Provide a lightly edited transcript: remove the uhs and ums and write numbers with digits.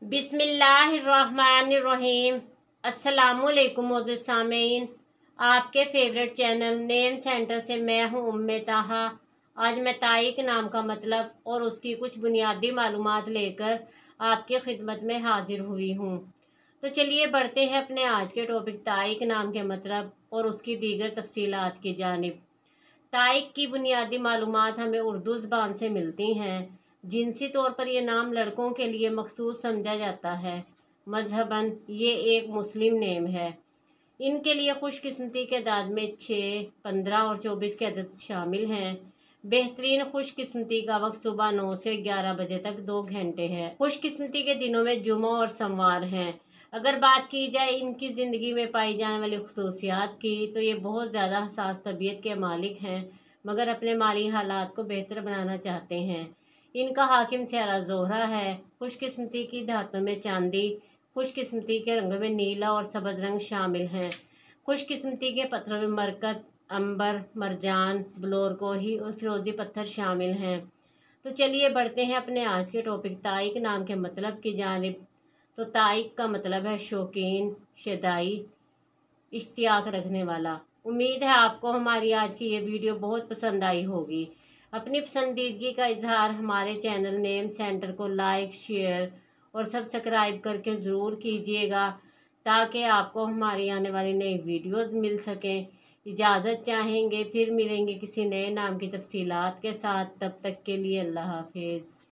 बिस्मिल्लाहिर्रहमानिर्रहीम। अस्सलामुअलैकुम मोअज़्ज़िज़ सामीन, आपके फेवरेट चैनल नेम सेंटर से मैं हूं उम्मे ताहा। आज मैं ताइक नाम का मतलब और उसकी कुछ बुनियादी मालूमात लेकर आपकी खिदमत में हाजिर हुई हूं। तो चलिए बढ़ते हैं अपने आज के टॉपिक ताइक नाम के मतलब और उसकी दीगर तफसीलात की जानिब। ताइक की बुनियादी मालूमात हमें उर्दू ज़बान से मिलती हैं। जिनसी तौर पर यह नाम लड़कों के लिए मखसूस समझा जाता है। मजहबन ये एक मुस्लिम नेम है। इनके लिए खुशकिस्मती के दाद में 6, 15 और 24 के अदद शामिल हैं। बेहतरीन खुशकिस्मती का वक्त सुबह 9 से 11 बजे तक 2 घंटे है। खुशकिस्मती के दिनों में जुमा और सोमवार हैं। अगर बात की जाए इनकी ज़िंदगी में पाई जाने वाली खसूसियात की, तो ये बहुत ज़्यादा हसास तबीयत के मालिक हैं, मगर अपने माली हालात को बेहतर बनाना चाहते हैं। इनका हाकिम सियारा ज़ोहरा है। खुशकिस्मती की धातों में चांदी, खुशकिस्मती के रंगों में नीला और सब्ज़ रंग शामिल हैं। खुशकिस्मती के पत्थरों में मरकत, अंबर, मरजान, बलोरकोही और फिरोज़ी पत्थर शामिल हैं। तो चलिए बढ़ते हैं अपने आज के टॉपिक ताइक नाम के मतलब की जानिब। तो ताइक का मतलब है शौकीन, शदाई, इश्तियाक रखने वाला। उम्मीद है आपको हमारी आज की ये वीडियो बहुत पसंद आई होगी। अपनी पसंदीदगी का इजहार हमारे चैनल नेम सेंटर को लाइक, शेयर और सब्सक्राइब करके ज़रूर कीजिएगा, ताकि आपको हमारी आने वाली नई वीडियोस मिल सकें। इजाज़त चाहेंगे, फिर मिलेंगे किसी नए नाम की तफसीलात के साथ। तब तक के लिए अल्लाह हाफिज़।